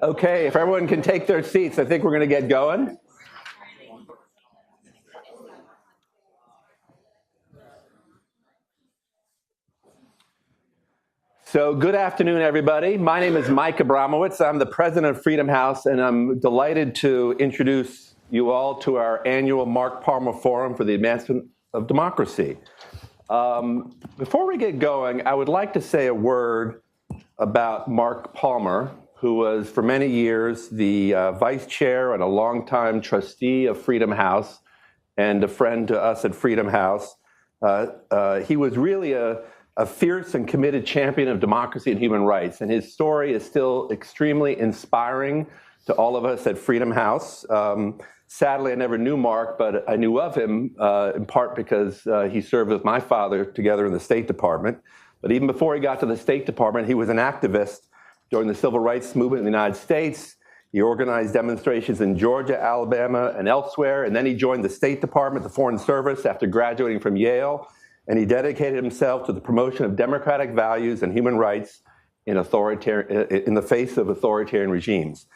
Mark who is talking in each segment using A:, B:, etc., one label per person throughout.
A: Okay, if everyone can take their seats, I think we're going to get going. So good afternoon, everybody. My name is Mike Abramowitz. I'm the president of Freedom House, and I'm delighted to introduce you all to our annual Mark Palmer Forum for the Advancement of Democracy. Before we get going, I would like to say a word about Mark Palmer, who was for many years the vice chair and a longtime trustee of Freedom House and a friend to us at Freedom House. He was really a fierce and committed champion of democracy and human rights, and his story is still extremely inspiring to all of us at Freedom House. Sadly, I never knew Mark, but I knew of him in part because he served with my father together in the State Department. But even before he got to the State Department, he was an activist during the Civil Rights Movement in the United States. He organized demonstrations in Georgia, Alabama, and elsewhere, and then he joined the State Department, the Foreign Service, after graduating from Yale, and he dedicated himself to the promotion of democratic values and human rights in the face of authoritarian regimes.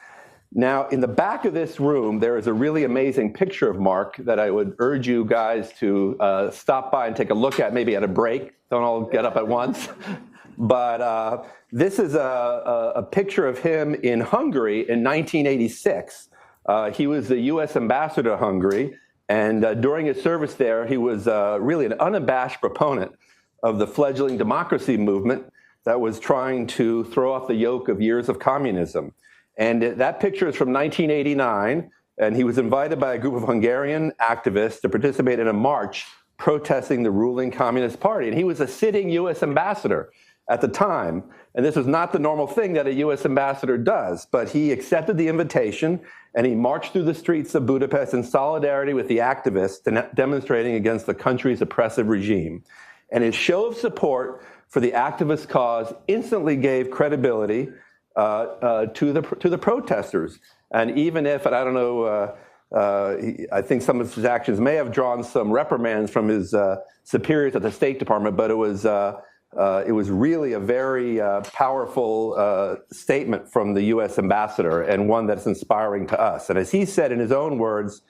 A: Now, in the back of this room, there is a really amazing picture of Mark that I would urge you guys to stop by and take a look at, maybe at a break. Don't all get up at once. But this is a picture of him in Hungary in 1986. He was the U.S. ambassador to Hungary, and during his service there, he was really an unabashed proponent of the fledgling democracy movement that was trying to throw off the yoke of years of communism. And that picture is from 1989, and he was invited by a group of Hungarian activists to participate in a march protesting the ruling Communist Party. And he was a sitting U.S. ambassador at the time, and this was not the normal thing that a U.S. ambassador does, but he accepted the invitation, and he marched through the streets of Budapest in solidarity with the activists demonstrating against the country's oppressive regime. And his show of support for the activist cause instantly gave credibility to the protesters. And even if, and I don't know, I think some of his actions may have drawn some reprimands from his superiors at the State Department, but it was really a very powerful statement from the U.S. ambassador, and one that's inspiring to us. And as he said in his own words,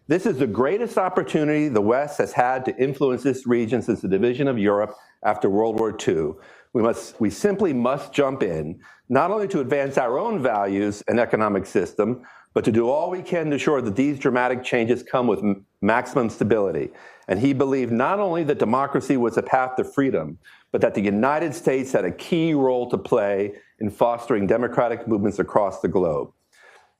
A: "This is the greatest opportunity the West has had to influence this region since the division of Europe after World War II. We simply must jump in, not only to advance our own values and economic system, but to do all we can to ensure that these dramatic changes come with maximum stability." And he believed not only that democracy was a path to freedom, but that the United States had a key role to play in fostering democratic movements across the globe.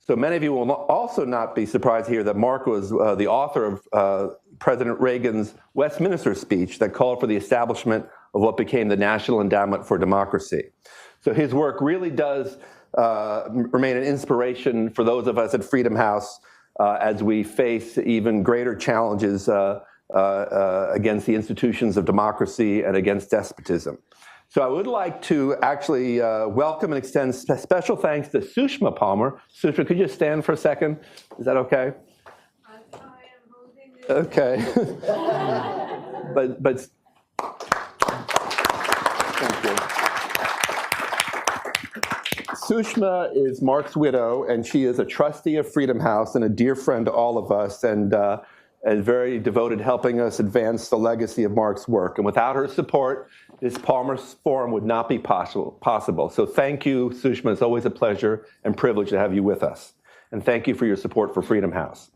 A: So many of you will also not be surprised to hear that Mark was the author of President Reagan's Westminster speech that called for the establishment of what became the National Endowment for Democracy. So his work really does remain an inspiration for those of us at Freedom House as we face even greater challenges against the institutions of democracy and against despotism. So I would like to actually welcome and extend special thanks to Sushma Palmer. Sushma, could you just stand for a second? Is that okay?
B: I am holding it.
A: Okay. but thank you. Sushma is Mark's widow, and she is a trustee of Freedom House and a dear friend to all of us, and very devoted helping us advance the legacy of Mark's work. And without her support, this Palmer Forum would not be possible. So thank you, Sushma. It's always a pleasure and privilege to have you with us. And thank you for your support for Freedom House.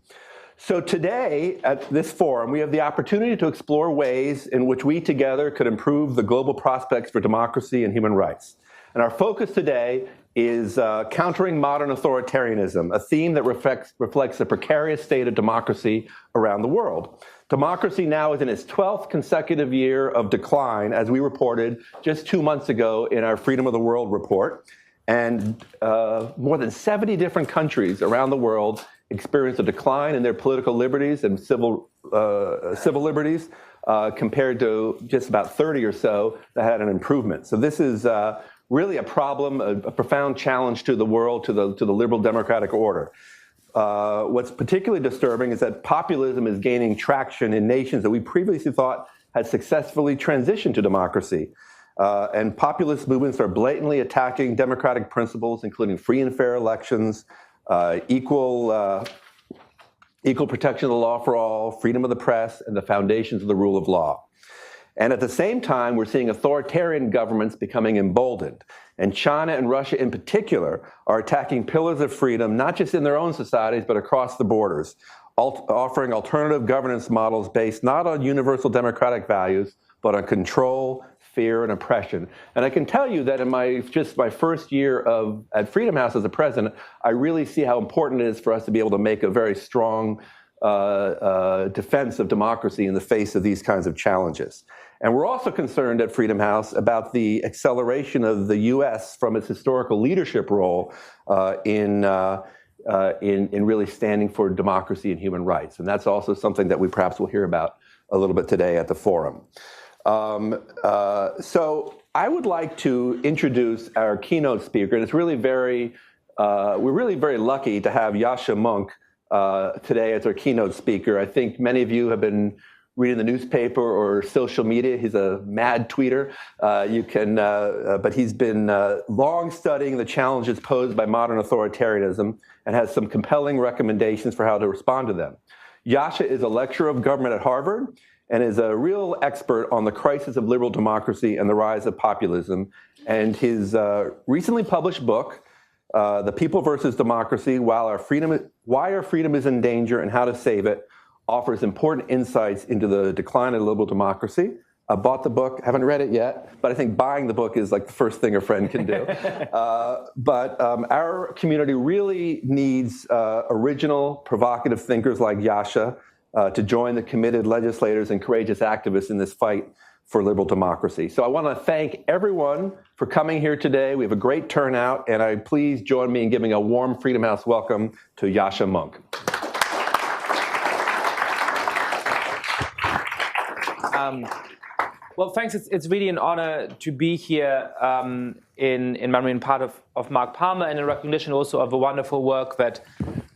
A: So today, at this forum, we have the opportunity to explore ways in which we together could improve the global prospects for democracy and human rights. And our focus today is countering modern authoritarianism, a theme that reflects the precarious state of democracy around the world. Democracy now is in its 12th consecutive year of decline, as we reported just 2 months ago in our Freedom of the World report. And more than 70 different countries around the world experienced a decline in their political liberties and civil liberties compared to just about 30 or so that had an improvement. So this is really a problem, a profound challenge to the world, to the liberal democratic order. What's particularly disturbing is that populism is gaining traction in nations that we previously thought had successfully transitioned to democracy. And populist movements are blatantly attacking democratic principles, including free and fair elections, equal protection of the law for all, freedom of the press, and the foundations of the rule of law. And at the same time, we're seeing authoritarian governments becoming emboldened. And China and Russia in particular are attacking pillars of freedom, not just in their own societies, but across the borders, offering alternative governance models based not on universal democratic values, but on control, fear, and oppression. And I can tell you that in my first year at Freedom House as a president, I really see how important it is for us to be able to make a very strong defense of democracy in the face of these kinds of challenges. And we're also concerned at Freedom House about the acceleration of the U.S. from its historical leadership role in really standing for democracy and human rights. And that's also something that we perhaps will hear about a little bit today at the forum. So I would like to introduce our keynote speaker, and it's really we're really very lucky to have Yascha Mounk today as our keynote speaker. I think many of you have been reading the newspaper or social media. He's a mad tweeter. But he's been long studying the challenges posed by modern authoritarianism and has some compelling recommendations for how to respond to them. Yascha is a lecturer of government at Harvard and is a real expert on the crisis of liberal democracy and the rise of populism. And his recently published book, The People versus Democracy, Why Our Freedom is in Danger and How to Save It, offers important insights into the decline of liberal democracy. I bought the book, haven't read it yet, but I think buying the book is like the first thing a friend can do. But our community really needs original, provocative thinkers like Yascha to join the committed legislators and courageous activists in this fight for liberal democracy. So I want to thank everyone for coming here today. We have a great turnout, and please join me in giving a warm Freedom House welcome to Yascha Mounk.
C: Well, thanks. It's really an honor to be here in memory and part of Mark Palmer, and in recognition also of the wonderful work that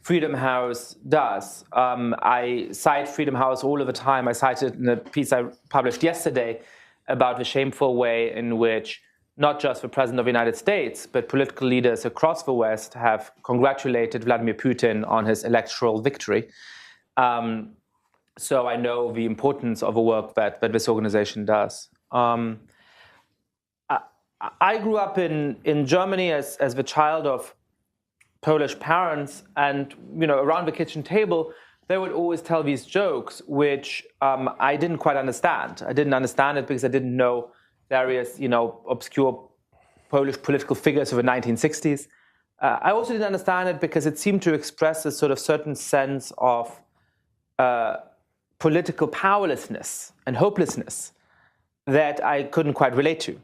C: Freedom House does. I cite Freedom House all of the time. I cited in a piece I published yesterday about the shameful way in which not just the President of the United States, but political leaders across the West have congratulated Vladimir Putin on his electoral victory. So I know the importance of the work that this organization does. I grew up in Germany as the child of Polish parents, and around the kitchen table, they would always tell these jokes, which I didn't quite understand. I didn't understand it because I didn't know various, obscure Polish political figures of the 1960s. I also didn't understand it because it seemed to express a sort of certain sense of political powerlessness and hopelessness that I couldn't quite relate to.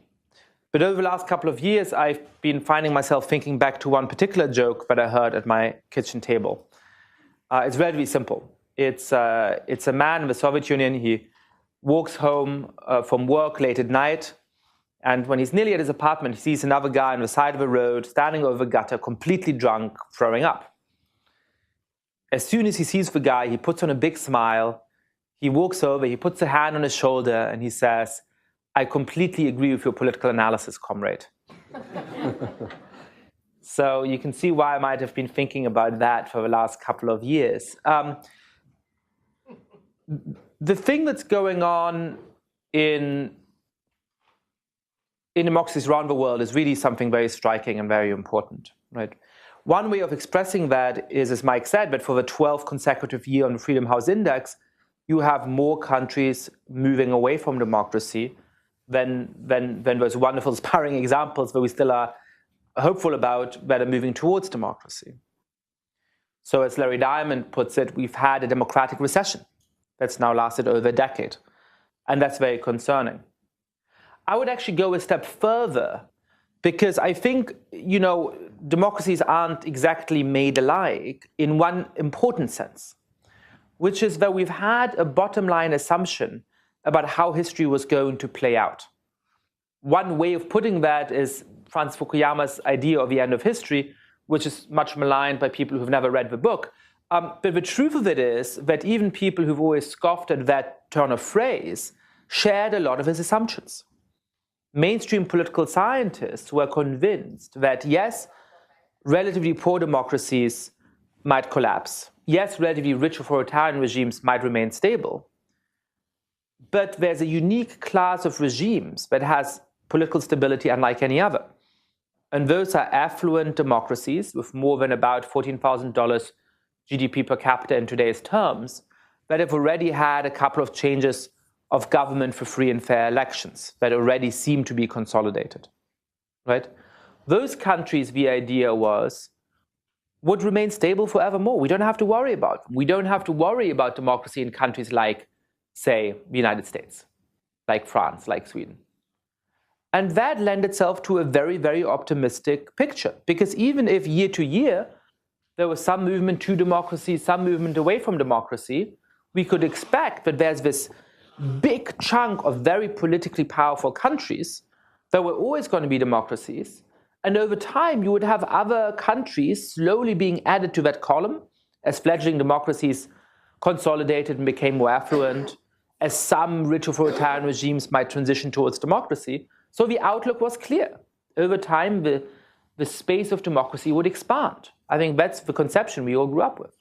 C: But over the last couple of years, I've been finding myself thinking back to one particular joke that I heard at my kitchen table. It's relatively simple. It's a man in the Soviet Union. He walks home from work late at night, and when he's nearly at his apartment, he sees another guy on the side of the road, standing over the gutter, completely drunk, throwing up. As soon as he sees the guy, he puts on a big smile. He walks over, he puts a hand on his shoulder, and he says, "I completely agree with your political analysis, comrade." So you can see why I might have been thinking about that for the last couple of years. The thing that's going on in democracies around the world is really something very striking and very important, right? One way of expressing that is, as Mike said, that for the 12th consecutive year on the Freedom House Index, you have more countries moving away from democracy than those wonderful, inspiring examples that we still are hopeful about that are moving towards democracy. So as Larry Diamond puts it, we've had a democratic recession that's now lasted over a decade. And that's very concerning. I would actually go a step further, because I think, democracies aren't exactly made alike in one important sense, which is that we've had a bottom line assumption about how history was going to play out. One way of putting that is Francis Fukuyama's idea of the end of history, which is much maligned by people who've never read the book. But the truth of it is that even people who've always scoffed at that turn of phrase shared a lot of his assumptions. mainstream political scientists were convinced that, yes, relatively poor democracies might collapse. Yes, relatively rich authoritarian regimes might remain stable. But there's a unique class of regimes that has political stability unlike any other. And those are affluent democracies with more than about $14,000 GDP per capita in today's terms that have already had a couple of changes of government for free and fair elections that already seem to be consolidated, right? Those countries, the idea was, would remain stable forevermore. We don't have to worry about them. We don't have to worry about democracy in countries like, say, the United States, like France, like Sweden. And that lent itself to a very, very optimistic picture, because even if year to year there was some movement to democracy, some movement away from democracy, we could expect that there's this big chunk of very politically powerful countries that were always going to be democracies. And over time, you would have other countries slowly being added to that column as fledgling democracies consolidated and became more affluent, as some rich authoritarian regimes might transition towards democracy. So the outlook was clear. Over time, the space of democracy would expand. I think that's the conception we all grew up with.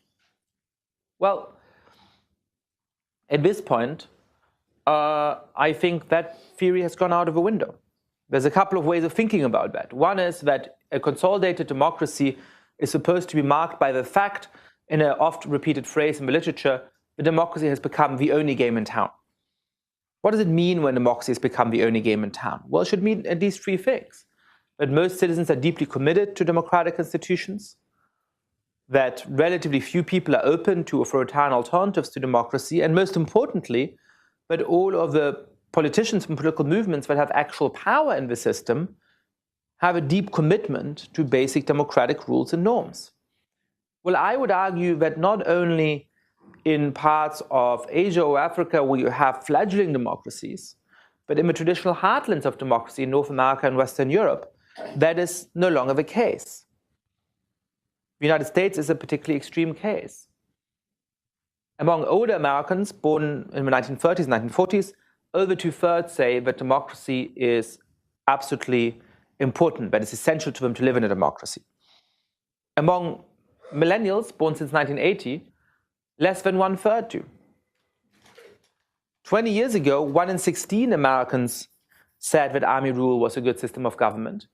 C: Well, at this point, I think that theory has gone out of the window. There's a couple of ways of thinking about that. One is that a consolidated democracy is supposed to be marked by the fact, in an oft-repeated phrase in the literature, the democracy has become the only game in town. What does it mean when democracy has become the only game in town? Well, it should mean at least three things. That most citizens are deeply committed to democratic institutions, that relatively few people are open to authoritarian alternatives to democracy, and most importantly, that all of the politicians and political movements that have actual power in the system have a deep commitment to basic democratic rules and norms. Well, I would argue that not only in parts of Asia or Africa where you have fledgling democracies, but in the traditional heartlands of democracy in North America and Western Europe, that is no longer the case. The United States is a particularly extreme case. Among older Americans born in the 1930s and 1940s, over two-thirds say that democracy is absolutely important, that it's essential to them to live in a democracy. Among millennials born since 1980, less than one-third do. 20 years ago, 1 in 16 Americans said that army rule was a good system of government.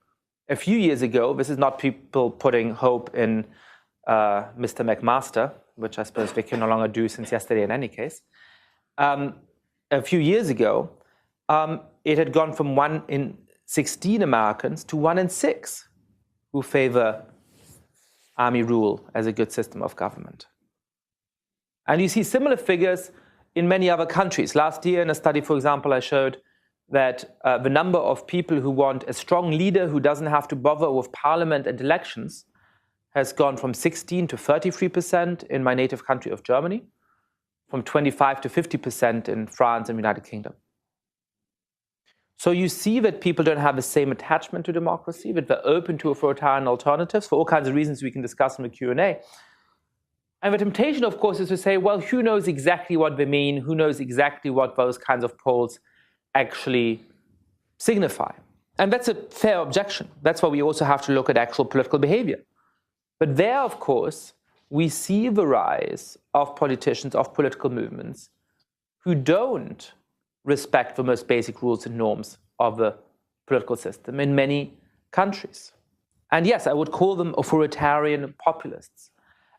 C: A few years ago, this is not people putting hope in Mr. McMaster, which I suppose they can no longer do since yesterday in any case. A few years ago, it had gone from 1 in 16 Americans to 1 in 6 who favor army rule as a good system of government. And you see similar figures in many other countries. Last year in a study, for example, I showed that the number of people who want a strong leader who doesn't have to bother with parliament and elections has gone from 16 to 33% in my native country of Germany, from 25 to 50% in France and the United Kingdom. So you see that people don't have the same attachment to democracy, that they're open to authoritarian alternatives for all kinds of reasons we can discuss in the Q&A. And the temptation, of course, is to say, well, who knows exactly what they mean? Who knows exactly what those kinds of polls actually signify? And that's a fair objection. That's why we also have to look at actual political behavior. But there, of course, we see the rise of politicians, of political movements, who don't respect the most basic rules and norms of the political system in many countries. And yes, I would call them authoritarian populists.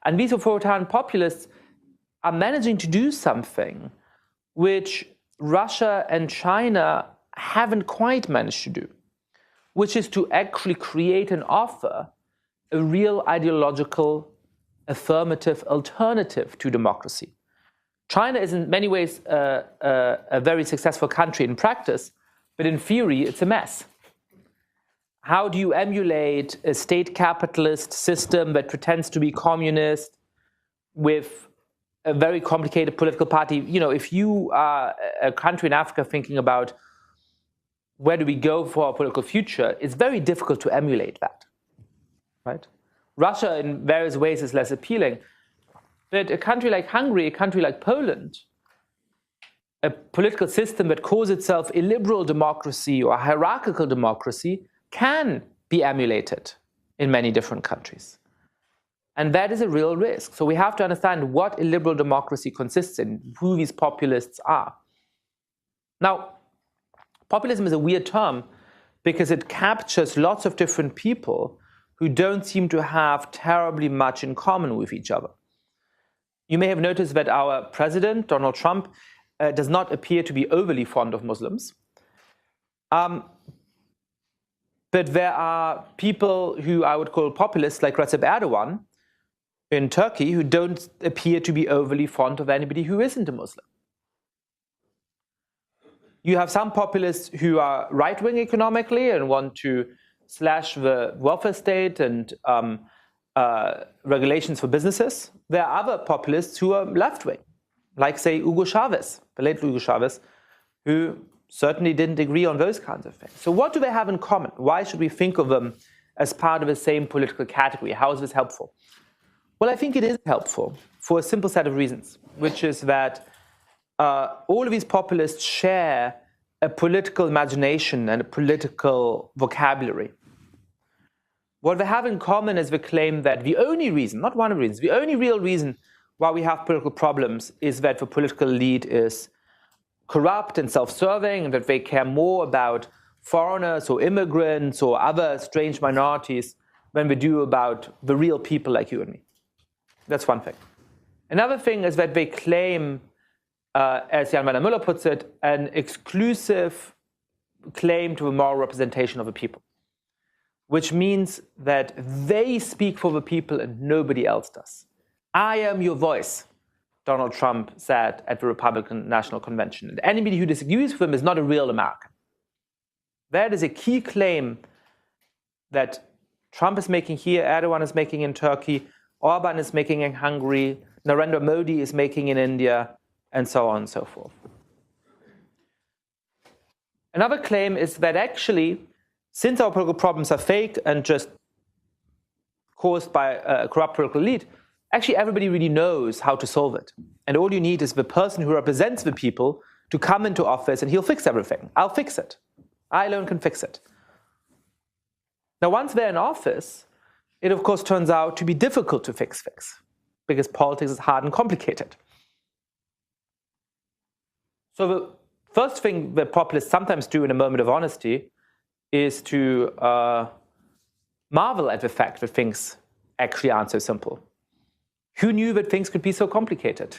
C: And these authoritarian populists are managing to do something which Russia and China haven't quite managed to do, which is to actually create and offer a real ideological affirmative alternative to democracy. China is in many ways a very successful country in practice, but in theory, it's a mess. How do you emulate a state capitalist system that pretends to be communist with a very complicated political party? You know, if you are a country in Africa thinking about where do we go for our political future, it's very difficult to emulate that, right? Russia in various ways is less appealing. But a country like Hungary, a country like Poland, a political system that calls itself a liberal democracy or a hierarchical democracy can be emulated in many different countries. And that is a real risk. So we have to understand what a liberal democracy consists in, who these populists are. Now, populism is a weird term because it captures lots of different people who don't seem to have terribly much in common with each other. You may have noticed that our president, Donald Trump, does not appear to be overly fond of Muslims. But there are people who I would call populists, like Recep Erdogan in Turkey, who don't appear to be overly fond of anybody who isn't a Muslim. You have some populists who are right-wing economically and want to slash the welfare state and regulations for businesses. There are other populists who are left-wing, like, say, Hugo Chavez, the late Hugo Chavez, who certainly didn't agree on those kinds of things. So what do they have in common? Why should we think of them as part of the same political category? How is this helpful? Well, I think it is helpful for a simple set of reasons, which is that all of these populists share a political imagination and a political vocabulary. What they have in common is the claim that the only reason, not one of the reasons, the only real reason why we have political problems is that the political elite is corrupt and self-serving, and that they care more about foreigners or immigrants or other strange minorities than they do about the real people like you and me. That's one thing. Another thing is that they claim, as Jan Werner Müller puts it, an exclusive claim to a moral representation of the people, which means that they speak for the people and nobody else does. I am your voice, Donald Trump said at the Republican National Convention. And anybody who disagrees with him is not a real American. That is a key claim that Trump is making here, Erdogan is making in Turkey, Orban is making in Hungary, Narendra Modi is making in India, and so on and so forth. Another claim is that actually, since our political problems are fake and just caused by a corrupt political elite, actually everybody really knows how to solve it. And all you need is the person who represents the people to come into office and he'll fix everything. I'll fix it. I alone can fix it. Now, once they're in office, it of course turns out to be difficult to fix because politics is hard and complicated. So the first thing that populists sometimes do in a moment of honesty is to marvel at the fact that things actually aren't so simple. Who knew that things could be so complicated?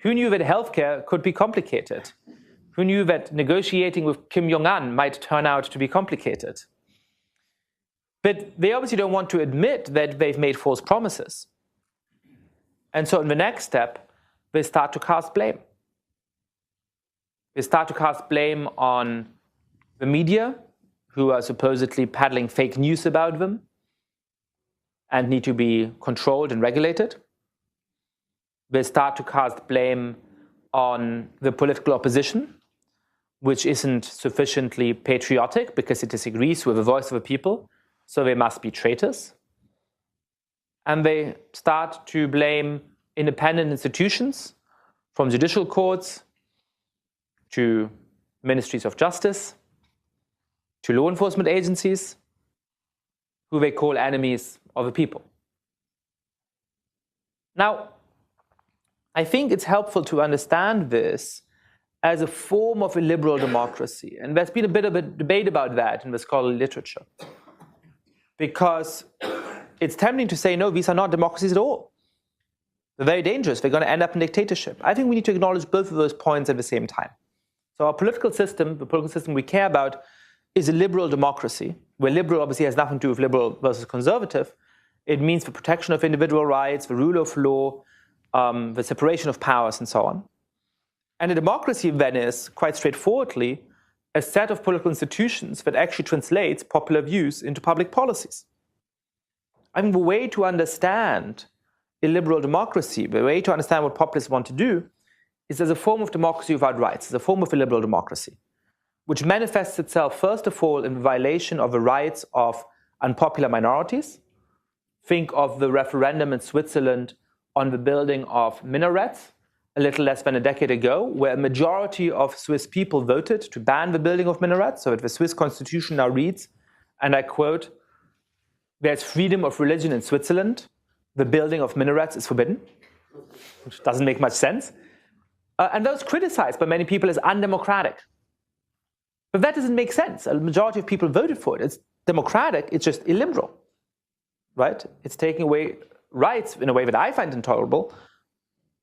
C: Who knew that healthcare could be complicated? Who knew that negotiating with Kim Jong-un might turn out to be complicated? But they obviously don't want to admit that they've made false promises. And so in the next step, they start to cast blame. They start to cast blame on the media, who are supposedly peddling fake news about them and need to be controlled and regulated. They start to cast blame on the political opposition, which isn't sufficiently patriotic because it disagrees with the voice of the people, so they must be traitors. And they start to blame independent institutions, from judicial courts to ministries of justice, to law enforcement agencies, who they call enemies of the people. Now, I think it's helpful to understand this as a form of a liberal democracy. And there's been a bit of a debate about that in the scholarly literature. Because it's tempting to say, no, these are not democracies at all. They're very dangerous. They're going to end up in dictatorship. I think we need to acknowledge both of those points at the same time. So our political system, the political system we care about, is a liberal democracy, where liberal obviously has nothing to do with liberal versus conservative. It means the protection of individual rights, the rule of law, the separation of powers, and so on. And a democracy then is, quite straightforwardly, a set of political institutions that actually translates popular views into public policies. I mean, the way to understand a liberal democracy, the way to understand what populists want to do, is as a form of democracy without rights, as a form of a liberal democracy, which manifests itself, first of all, in the violation of the rights of unpopular minorities. Think of the referendum in Switzerland on the building of minarets a little less than a decade ago, where a majority of Swiss people voted to ban the building of minarets, so that the Swiss constitution now reads, and I quote, "There's freedom of religion in Switzerland. The building of minarets is forbidden," which doesn't make much sense. And that was criticized by many people as undemocratic. But that doesn't make sense. A majority of people voted for it. It's democratic, it's just illiberal, right? It's taking away rights in a way that I find intolerable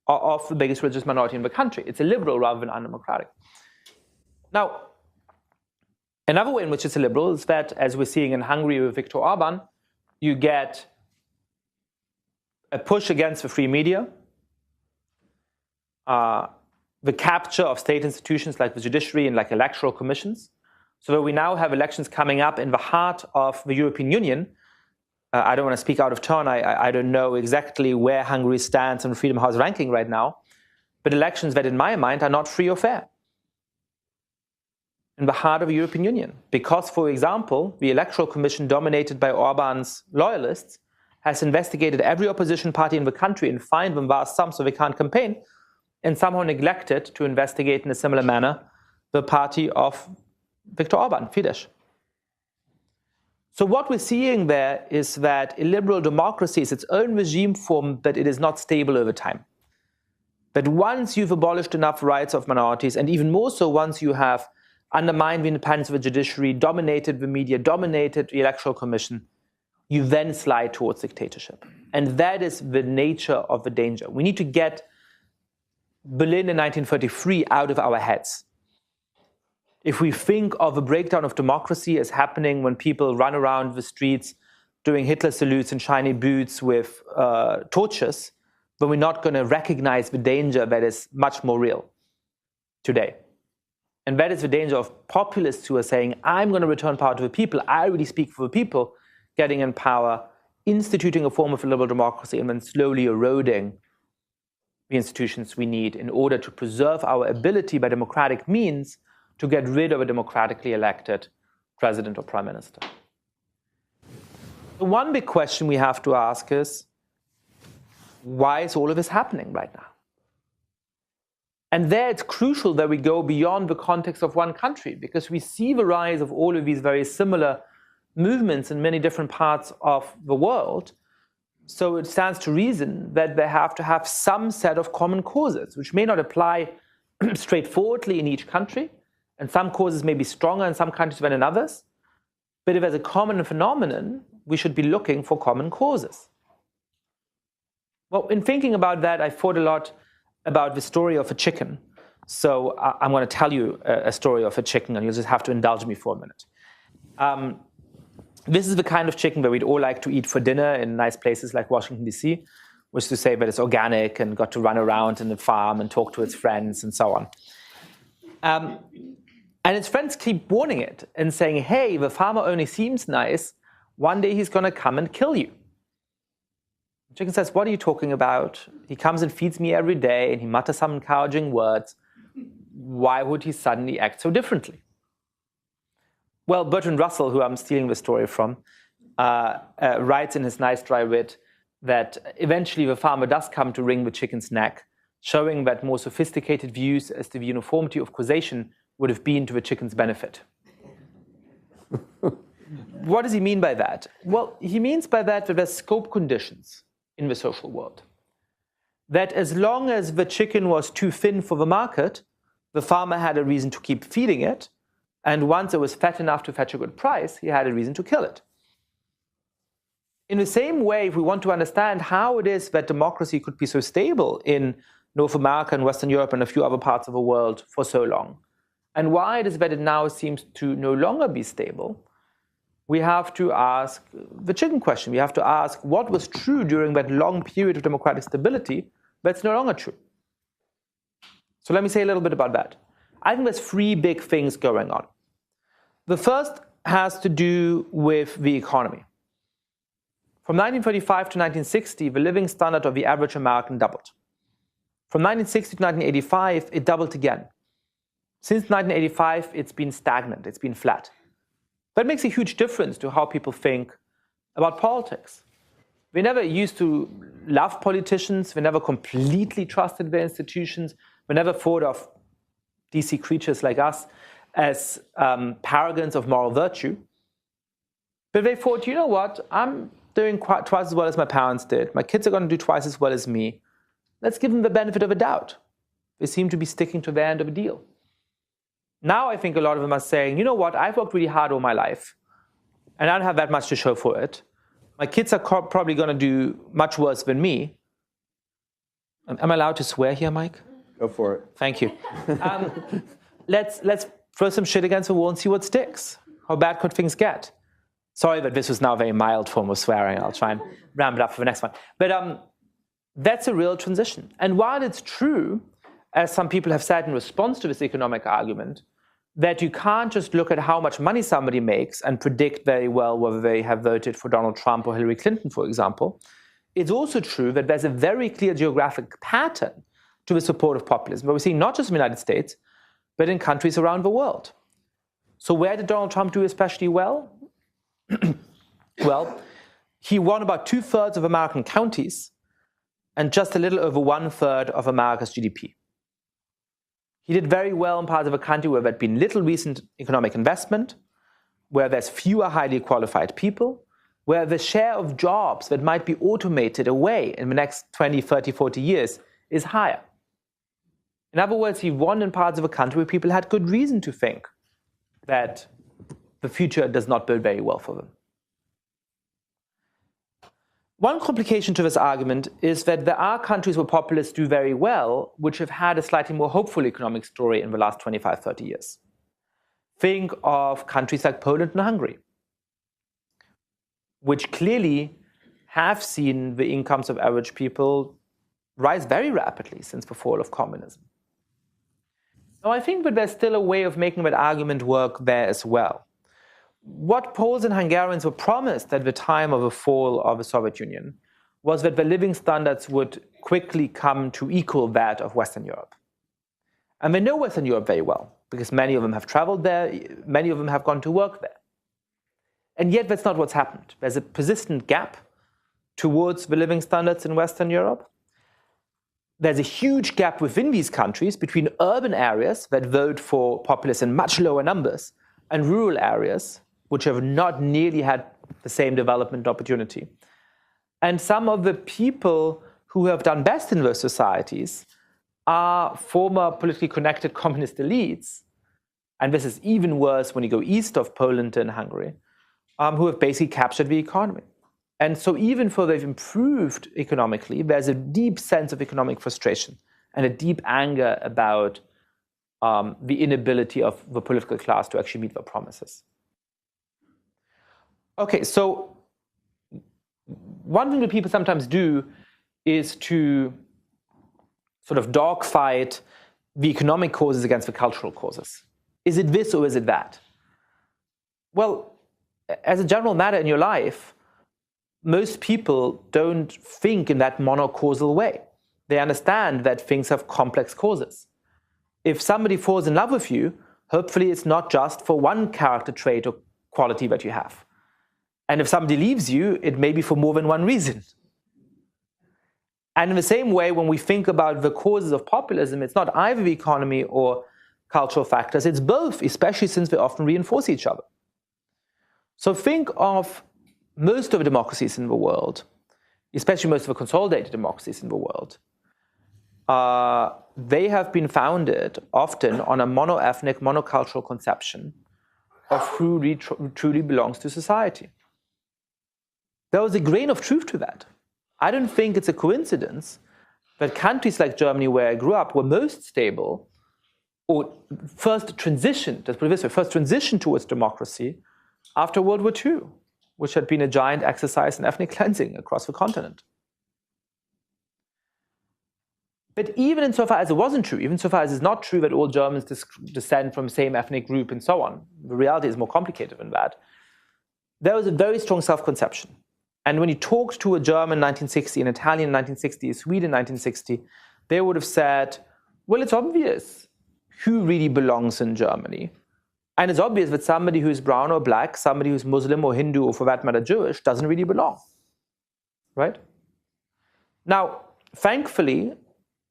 C: of the biggest religious minority in the country. It's illiberal rather than undemocratic. Now, another way in which it's illiberal is that, as we're seeing in Hungary with Viktor Orban, you get a push against the free media, the capture of state institutions like the judiciary and like electoral commissions. So that we now have elections coming up in the heart of the European Union. I don't want to speak out of turn. I don't know exactly where Hungary stands on the Freedom House ranking right now, but elections that in my mind are not free or fair in the heart of the European Union. Because, for example, the Electoral Commission dominated by Orban's loyalists has investigated every opposition party in the country and fined them vast sums so they can't campaign, and somehow neglected to investigate in a similar manner the party of Viktor Orban, Fidesz. So what we're seeing there is that illiberal democracy is its own regime form, but it is not stable over time. But once you've abolished enough rights of minorities, and even more so once you have undermined the independence of the judiciary, dominated the media, dominated the Electoral Commission, you then slide towards dictatorship. And that is the nature of the danger. We need to get Berlin in 1933 out of our heads. If we think of a breakdown of democracy as happening when people run around the streets doing Hitler salutes in shiny boots with torches, then we're not going to recognize the danger that is much more real today. And that is the danger of populists who are saying, I'm going to return power to the people, I really speak for the people, getting in power, instituting a form of liberal democracy, and then slowly eroding the institutions we need in order to preserve our ability by democratic means to get rid of a democratically elected president or prime minister. The one big question we have to ask is, why is all of this happening right now? And there it's crucial that we go beyond the context of one country, because we see the rise of all of these very similar movements in many different parts of the world. So it stands to reason that they have to have some set of common causes, which may not apply straightforwardly in each country, and some causes may be stronger in some countries than in others. But if there's a common phenomenon, we should be looking for common causes. Well, in thinking about that, I thought a lot about the story of a chicken. So I'm going to tell you a story of a chicken, and you'll just have to indulge me for a minute. This is the kind of chicken that we'd all like to eat for dinner in nice places like Washington, D.C., which is to say that it's organic and got to run around in the farm and talk to its friends and so on. And its friends keep warning it and saying, hey, the farmer only seems nice. One day he's going to come and kill you. The chicken says, what are you talking about? He comes and feeds me every day, and he mutters some encouraging words. Why would he suddenly act so differently? Well, Bertrand Russell, who I'm stealing the story from, writes in his nice dry wit that eventually the farmer does come to wring the chicken's neck, showing that more sophisticated views as to the uniformity of causation would have been to the chicken's benefit. What does he mean by that? Well, he means by that there's scope conditions in the social world. That as long as the chicken was too thin for the market, the farmer had a reason to keep feeding it, and once it was fat enough to fetch a good price, he had a reason to kill it. In the same way, if we want to understand how it is that democracy could be so stable in North America and Western Europe and a few other parts of the world for so long, and why it is that it now seems to no longer be stable, we have to ask the chicken question. We have to ask what was true during that long period of democratic stability that's no longer true. So let me say a little bit about that. I think there's three big things going on. The first has to do with the economy. From 1935 to 1960, the living standard of the average American doubled. From 1960 to 1985, it doubled again. Since 1985, it's been stagnant, it's been flat. That makes a huge difference to how people think about politics. We never used to loved politicians. We never completely trusted their institutions. We never thought of DC creatures like us as paragons of moral virtue. But they thought, you know what? I'm doing twice as well as my parents did. My kids are going to do twice as well as me. Let's give them the benefit of a doubt. They seem to be sticking to their end of a deal. Now I think a lot of them are saying, you know what? I've worked really hard all my life, and I don't have that much to show for it. My kids are probably going to do much worse than me. Am I allowed to swear here, Mike?
A: Go for it.
C: Thank you. Let's throw some shit against the wall and see what sticks. How bad could things get? Sorry that this was now a very mild form of swearing. I'll try and ramp it up for the next one. But that's a real transition. And while it's true, as some people have said in response to this economic argument, that you can't just look at how much money somebody makes and predict very well whether they have voted for Donald Trump or Hillary Clinton, for example. It's also true that there's a very clear geographic pattern to the support of populism, but we're seeing not just in the United States, but in countries around the world. So where did Donald Trump do especially well? Well, he won about 2/3 of American counties and just a little over 1/3 of America's GDP. He did very well in parts of a country where there'd been little recent economic investment, where there's fewer highly qualified people, where the share of jobs that might be automated away in the next 20, 30, 40 years is higher. In other words, he won in parts of a country where people had good reason to think that the future does not bode very well for them. One complication to this argument is that there are countries where populists do very well, which have had a slightly more hopeful economic story in the last 25, 30 years. Think of countries like Poland and Hungary, which clearly have seen the incomes of average people rise very rapidly since the fall of communism. Now, I think that there's still a way of making that argument work there as well. What Poles and Hungarians were promised at the time of the fall of the Soviet Union was that the living standards would quickly come to equal that of Western Europe. And they know Western Europe very well, because many of them have traveled there, many of them have gone to work there. And yet that's not what's happened. There's a persistent gap towards the living standards in Western Europe. There's a huge gap within these countries between urban areas that vote for populists in much lower numbers and rural areas which have not nearly had the same development opportunity. And some of the people who have done best in those societies are former politically connected communist elites, and this is even worse when you go east of Poland and Hungary, who have basically captured the economy. And so even though they've improved economically, there's a deep sense of economic frustration and a deep anger about the inability of the political class to actually meet their promises. Okay, so one thing that people sometimes do is to sort of dogfight the economic causes against the cultural causes. Is it this or is it that? Well, as a general matter in your life, most people don't think in that monocausal way. They understand that things have complex causes. If somebody falls in love with you, hopefully it's not just for one character trait or quality that you have. And if somebody leaves you, it may be for more than one reason. And in the same way, when we think about the causes of populism, it's not either the economy or cultural factors, it's both, especially since they often reinforce each other. So think of most of the democracies in the world, especially most of the consolidated democracies in the world. They have been founded often on a mono-ethnic, monocultural conception of who truly belongs to society. There was a grain of truth to that. I don't think it's a coincidence that countries like Germany, where I grew up, were most stable, or first transitioned, let's put it this way, first transitioned towards democracy after World War II, which had been a giant exercise in ethnic cleansing across the continent. But even insofar as it wasn't true, even insofar as it's not true that all Germans descend from the same ethnic group and so on, the reality is more complicated than that, there was a very strong self-conception. And when you talked to a German in 1960, an Italian in 1960, a Swede in 1960, they would have said, well, it's obvious who really belongs in Germany. And it's obvious that somebody who's brown or black, somebody who's Muslim or Hindu, or for that matter Jewish, doesn't really belong, right? Now, thankfully,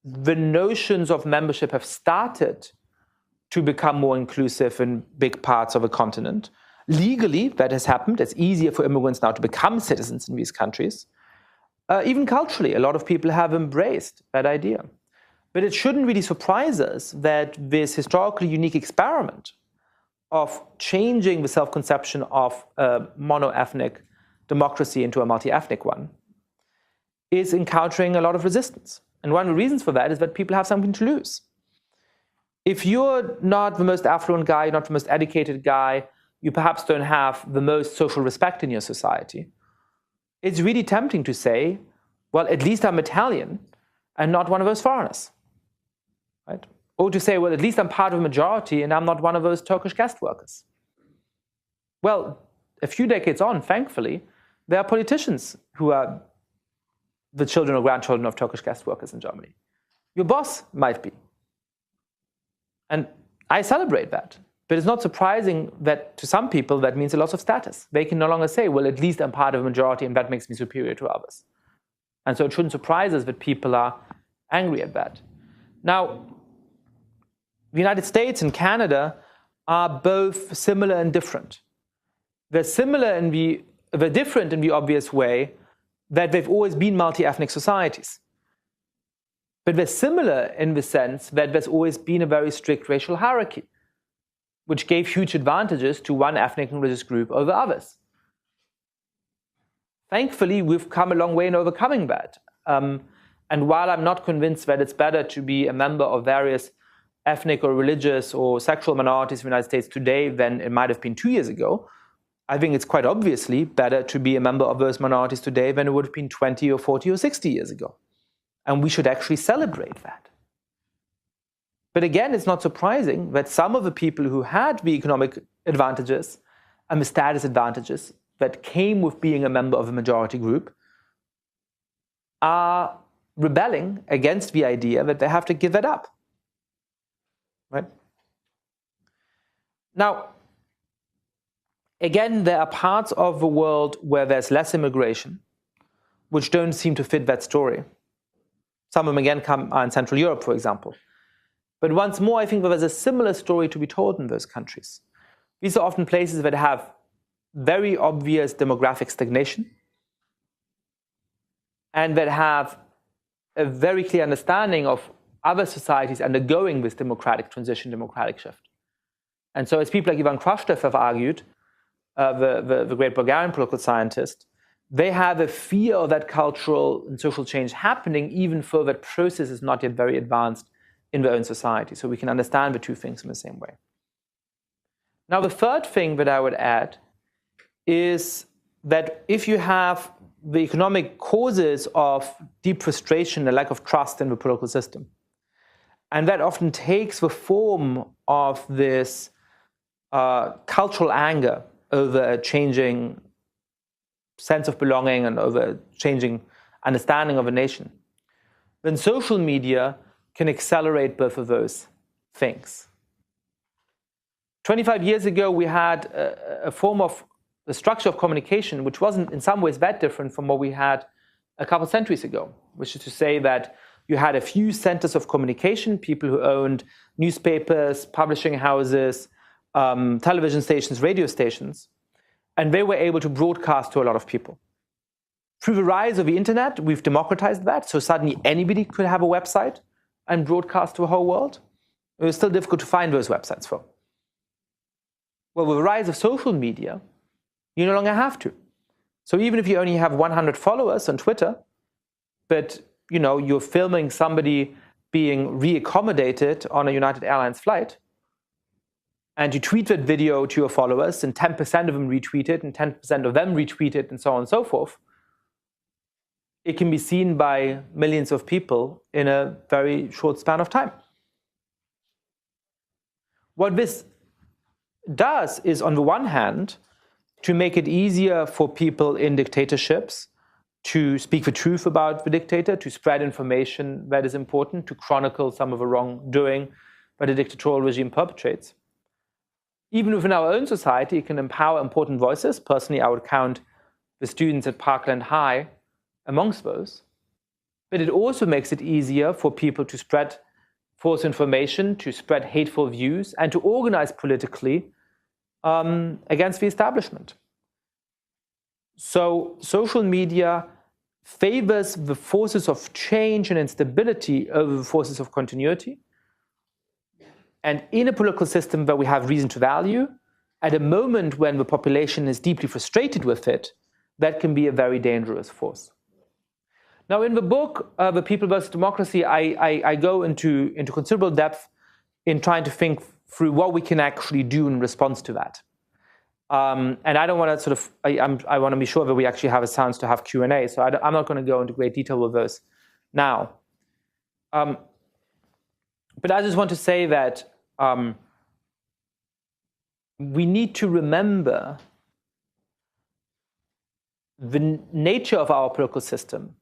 C: the notions of membership have started to become more inclusive in big parts of a continent. Legally, that has happened. It's easier for immigrants now to become citizens in these countries. Even culturally, a lot of people have embraced that idea. But it shouldn't really surprise us that this historically unique experiment of changing the self-conception of a mono-ethnic democracy into a multi-ethnic one is encountering a lot of resistance. And one of the reasons for that is that people have something to lose. If you're not the most affluent guy, not the most educated guy, you perhaps don't have the most social respect in your society, it's really tempting to say, well, at least I'm Italian and not one of those foreigners, right? Or to say, well, at least I'm part of a majority and I'm not one of those Turkish guest workers. Well, a few decades on, thankfully, there are politicians who are the children or grandchildren of Turkish guest workers in Germany. Your boss might be. And I celebrate that. But it's not surprising that to some people that means a loss of status. They can no longer say, well, at least I'm part of a majority and that makes me superior to others. And so it shouldn't surprise us that people are angry at that. Now, the United States and Canada are both similar and different. They're different in the obvious way that they've always been multi-ethnic societies. But they're similar in the sense that there's always been a very strict racial hierarchy, which gave huge advantages to one ethnic and religious group over others. Thankfully, we've come a long way in overcoming that. And while I'm not convinced that it's better to be a member of various ethnic or religious or sexual minorities in the United States today than it might have been 2 years ago, I think it's quite obviously better to be a member of those minorities today than it would have been 20 or 40 or 60 years ago. And we should actually celebrate that. But again, it's not surprising that some of the people who had the economic advantages and the status advantages that came with being a member of a majority group are rebelling against the idea that they have to give that up. Right? Now, again, there are parts of the world where there's less immigration, which don't seem to fit that story. Some of them, again, are in Central Europe, for example. But once more, I think that there's a similar story to be told in those countries. These are often places that have very obvious demographic stagnation and that have a very clear understanding of other societies undergoing this democratic transition, democratic shift. And so as people like Ivan Krastev have argued, the great Bulgarian political scientist, they have a fear of that cultural and social change happening even though that process is not yet very advanced in their own society. So we can understand the two things in the same way. Now, the third thing that I would add is that if you have the economic causes of deep frustration and lack of trust in the political system, and that often takes the form of this cultural anger over a changing sense of belonging and over a changing understanding of a nation, then social media can accelerate both of those things. 25 years ago, we had a form of the structure of communication which wasn't in some ways that different from what we had a couple centuries ago, which is to say that you had a few centers of communication, people who owned newspapers, publishing houses, television stations, radio stations, and they were able to broadcast to a lot of people. Through the rise of the internet, we've democratized that, so suddenly anybody could have a website and broadcast to the whole world. It was still difficult to find those websites for. Well, with the rise of social media, you no longer have to. So even if you only have 100 followers on Twitter, but you're filming somebody being reaccommodated on a United Airlines flight, and you tweet that video to your followers, and 10% of them retweet it, and 10% of them retweet it, and so on and so forth, it can be seen by millions of people in a very short span of time. What this does is, on the one hand, to make it easier for people in dictatorships to speak the truth about the dictator, to spread information that is important, to chronicle some of the wrongdoing that a dictatorial regime perpetrates. Even within our own society, it can empower important voices. Personally, I would count the students at Parkland High amongst those. but it also makes it easier for people to spread false information, to spread hateful views, and to organize politically against the establishment. So social media favors the forces of change and instability over the forces of continuity. And in a political system where we have reason to value, at a moment when the population is deeply frustrated with it, that can be a very dangerous force. Now, in the book, The People versus Democracy, I go into considerable depth in trying to think through what we can actually do in response to that. And I don't want to I want to be sure that we actually have a chance to have Q&A, so I'm not going to go into great detail with those now. But I just want to say that we need to remember the nature of our political system,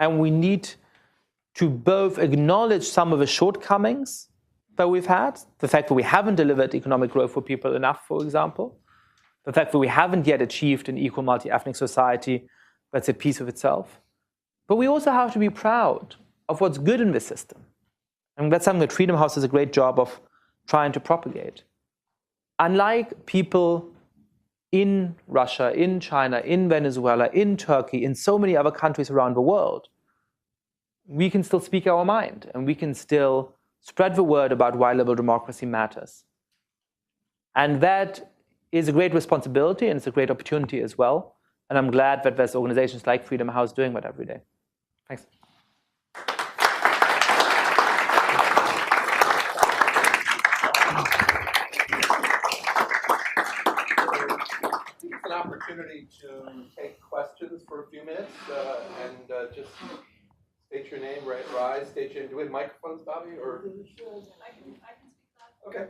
C: and we need to both acknowledge some of the shortcomings that we've had, the fact that we haven't delivered economic growth for people enough, for example, the fact that we haven't yet achieved an equal multi-ethnic society that's at peace with itself. But we also have to be proud of what's good in this system. And that's something that Freedom House does a great job of trying to propagate. Unlike people in Russia, in China, in Venezuela, in Turkey, in so many other countries around the world, we can still speak our mind, and we can still spread the word about why liberal democracy matters. And that is a great responsibility, and it's a great opportunity as well. And I'm glad that there's organizations like Freedom House doing that every day. Thanks.
A: It's an opportunity to take questions for a few minutes and just state your name, rise, state your name. Do we have microphones, Bobby? Or?
B: I can speak that.
A: Okay,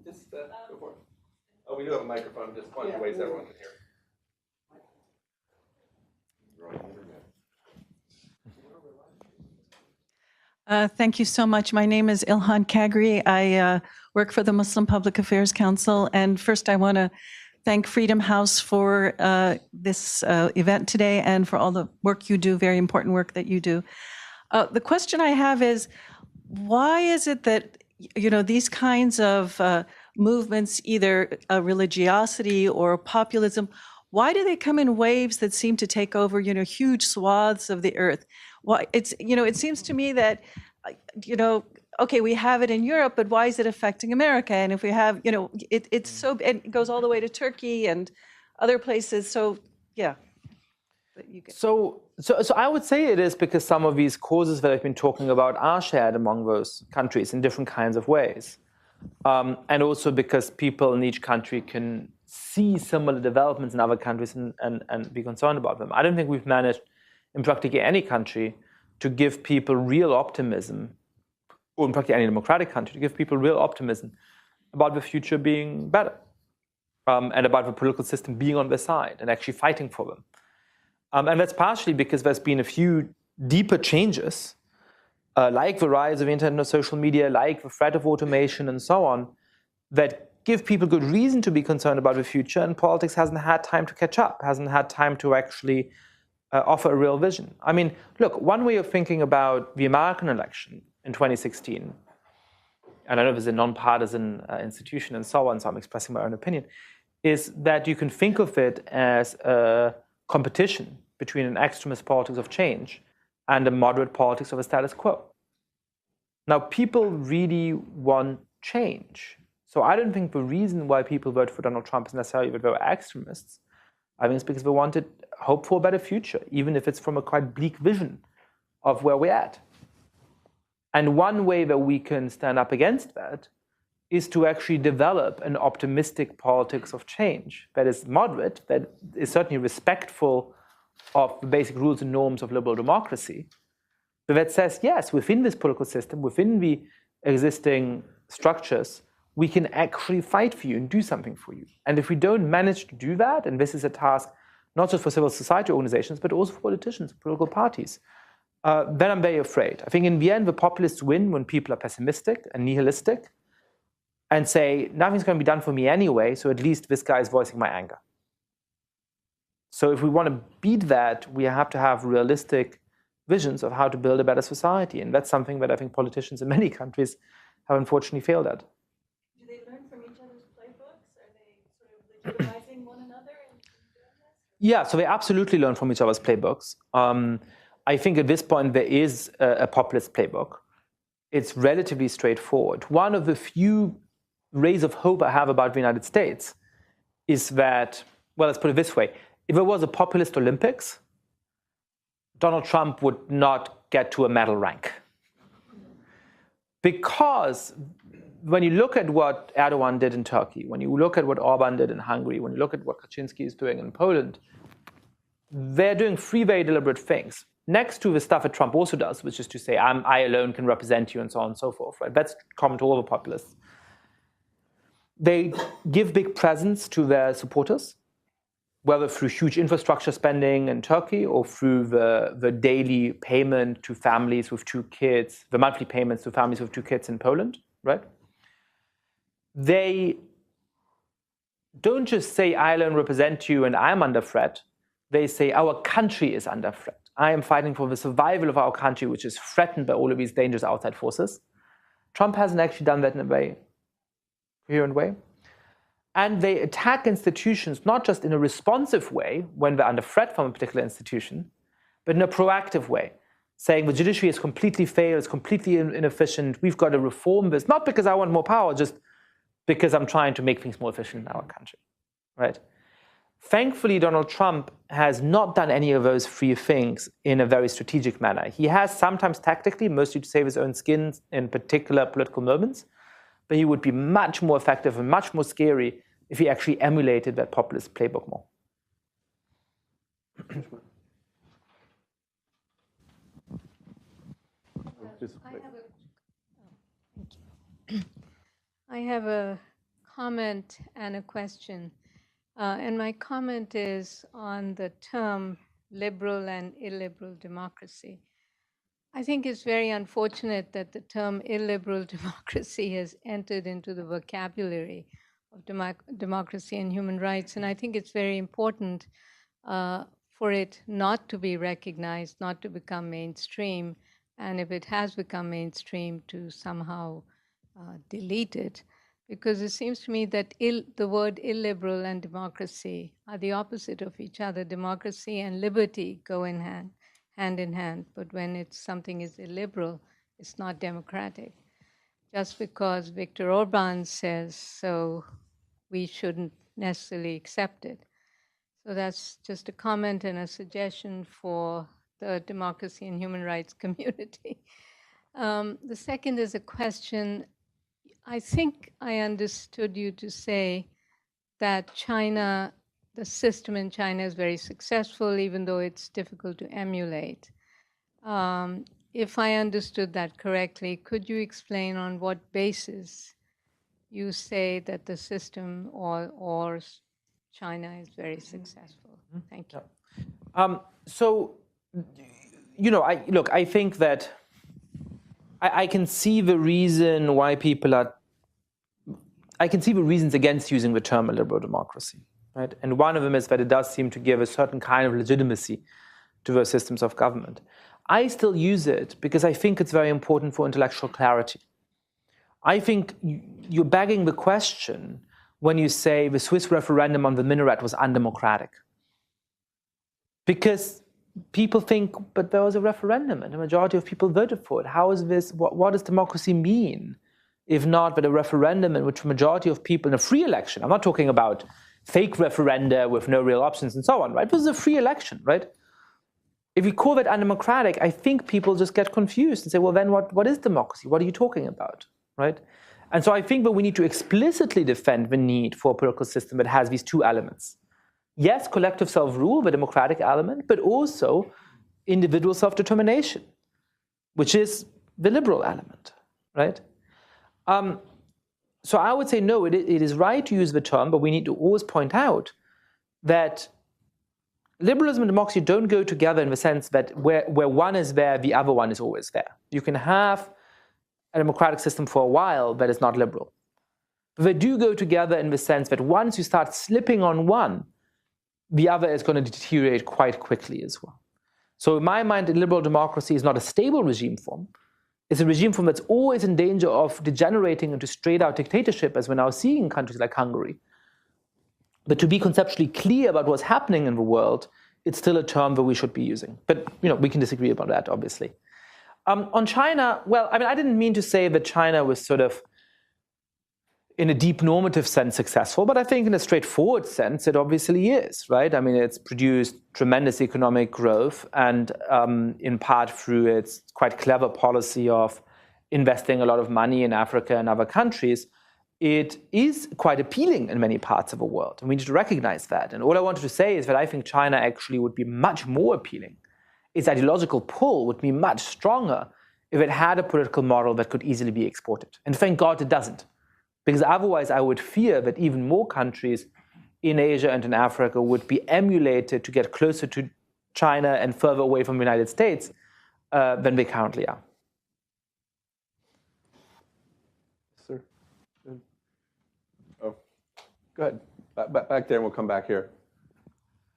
A: just go for it. Oh, we do have a microphone, just one way so everyone can hear.
D: Thank you so much. My name is Ilhan Kagri. I work for the Muslim Public Affairs Council. And first, I want to thank Freedom House for this event today and for all the work you do, very important work that you do. The question I have is, why is it that these kinds of movements, either religiosity or populism, why do they come in waves that seem to take over huge swaths of the earth? Why it seems to me that okay, we have it in Europe, but why is it affecting America? And if we have it's so, it goes all the way to Turkey and other places. So yeah.
C: So I would say it is because some of these causes that I've been talking about are shared among those countries in different kinds of ways. And also because people in each country can see similar developments in other countries and be concerned about them. I don't think we've managed in practically any country to give people real optimism, or in practically any democratic country, to give people real optimism about the future being better and about the political system being on their side and actually fighting for them. And that's partially because there's been a few deeper changes, like the rise of internet and social media, like the threat of automation and so on, that give people good reason to be concerned about the future, and politics hasn't had time to catch up, hasn't had time to actually offer a real vision. I mean, look, one way of thinking about the American election in 2016, and I know there's a nonpartisan institution and so on, so I'm expressing my own opinion, is that you can think of it as a competition between an extremist politics of change and a moderate politics of a status quo. Now, people really want change. So I don't think the reason why people vote for Donald Trump is necessarily that they're extremists. I think it's because they wanted hope for a better future, even if it's from a quite bleak vision of where we're at. And one way that we can stand up against that is to actually develop an optimistic politics of change that is moderate, that is certainly respectful of the basic rules and norms of liberal democracy, but that says, yes, within this political system, within the existing structures, we can actually fight for you and do something for you. And if we don't manage to do that, and this is a task not just for civil society organizations, but also for politicians, political parties, then I'm very afraid. I think in the end, the populists win when people are pessimistic and nihilistic and say, nothing's going to be done for me anyway, so at least this guy is voicing my anger. So if we want to beat that, we have to have realistic visions of how to build a better society. And that's something that I think politicians in many countries have unfortunately failed at.
B: Do they learn from each other's playbooks? Are they sort of legitimizing one another in doing this?
C: Yeah, so they absolutely learn from each other's playbooks. I think at this point there is a populist playbook. It's relatively straightforward. One of the few rays of hope I have about the United States is that, well, let's put it this way. If there was a populist Olympics, Donald Trump would not get to a medal rank. Because when you look at what Erdogan did in Turkey, when you look at what Orban did in Hungary, when you look at what Kaczynski is doing in Poland, they're doing three very deliberate things. Next to the stuff that Trump also does, which is to say, I alone can represent you and so on and so forth, right? That's common to all the populists. They give big presents to their supporters, whether through huge infrastructure spending in Turkey or through the daily payment to families with 2 kids, the monthly payments to families with 2 kids in Poland, right? They don't just say, I alone represent you and I'm under threat. They say, our country is under threat. I am fighting for the survival of our country, which is threatened by all of these dangerous outside forces. Trump hasn't actually done that in a very coherent way. And they attack institutions not just in a responsive way when they're under threat from a particular institution, but in a proactive way, saying the judiciary is completely failed, it's completely inefficient, we've got to reform this, not because I want more power, just because I'm trying to make things more efficient in our country, right? Thankfully, Donald Trump has not done any of those 3 things in a very strategic manner. He has sometimes tactically, mostly to save his own skin in particular political moments, but he would be much more effective and much more scary if he actually emulated that populist playbook more.
E: I have a comment and a question. And my comment is on the term liberal and illiberal democracy. I think it's very unfortunate that the term illiberal democracy has entered into the vocabulary of democracy and human rights. And I think it's very important for it not to be recognized, not to become mainstream, and if it has become mainstream, to somehow delete it. Because it seems to me that the word illiberal and democracy are the opposite of each other. Democracy and liberty go in hand in hand. But when something is illiberal, it's not democratic. Just because Viktor Orban says so, we shouldn't necessarily accept it. So that's just a comment and a suggestion for the democracy and human rights community. The second is a question. I think I understood you to say that China, the system in China is very successful, even though it's difficult to emulate. If I understood that correctly, could you explain on what basis you say that the system or China is very successful? Thank you.
C: So, I think that I can see the reason why I can see the reasons against using the term illiberal democracy, right? And one of them is that it does seem to give a certain kind of legitimacy to those systems of government. I still use it because I think it's very important for intellectual clarity. I think you're begging the question when you say the Swiss referendum on the minaret was undemocratic. Because people think, but there was a referendum and the majority of people voted for it. How is this? What does democracy mean? If not that a referendum in which the majority of people in a free election, I'm not talking about fake referenda with no real options and so on, right? This is a free election, right? If you call that undemocratic, I think people just get confused and say, well, then what is democracy? What are you talking about, right? And so I think that we need to explicitly defend the need for a political system that has these 2 elements. Yes, collective self-rule, the democratic element, but also individual self-determination, which is the liberal element, right? So I would say, no, it is right to use the term, but we need to always point out that liberalism and democracy don't go together in the sense that where one is there, the other one is always there. You can have a democratic system for a while that is not liberal. But they do go together in the sense that once you start slipping on one, the other is going to deteriorate quite quickly as well. So in my mind, a liberal democracy is not a stable regime form. It's a regime form that's always in danger of degenerating into straight-out dictatorship, as we're now seeing in countries like Hungary. But to be conceptually clear about what's happening in the world, it's still a term that we should be using. But we can disagree about that, obviously. On China, well, I mean, I didn't mean to say that China was sort of, in a deep normative sense, successful, but I think in a straightforward sense, it obviously is, right? I mean, it's produced tremendous economic growth, and in part through its quite clever policy of investing a lot of money in Africa and other countries, it is quite appealing in many parts of the world, and we need to recognize that. And all I wanted to say is that I think China actually would be much more appealing. Its ideological pull would be much stronger if it had a political model that could easily be exported. And thank God it doesn't. Because otherwise I would fear that even more countries in Asia and in Africa would be emulated to get closer to China and further away from the United States than they currently are.
A: Sir? Oh, go ahead. Back there, and we'll come back here.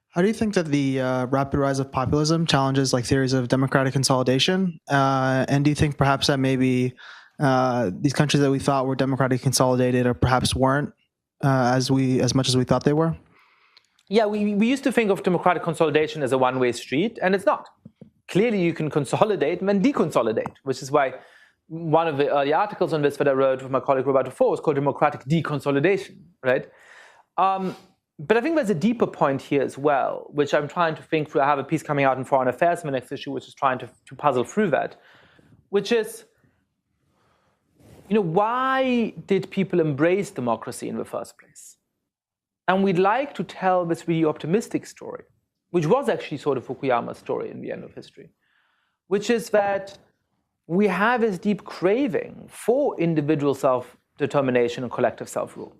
F: How do you think that the rapid rise of populism challenges like theories of democratic consolidation? And do you think perhaps that maybe these countries that we thought were democratically consolidated or perhaps weren't as much as we thought they were?
C: Yeah, we used to think of democratic consolidation as a one-way street, and it's not. Clearly, you can consolidate and then deconsolidate, which is why one of the early articles on this that I wrote with my colleague Roberto Fo was called democratic deconsolidation, right? But I think there's a deeper point here as well, which I'm trying to think through. I have a piece coming out in Foreign Affairs in the next issue, which is trying to puzzle through that, which is, why did people embrace democracy in the first place? And we'd like to tell this really optimistic story, which was actually sort of Fukuyama's story in the end of history, which is that we have this deep craving for individual self-determination and collective self-rule,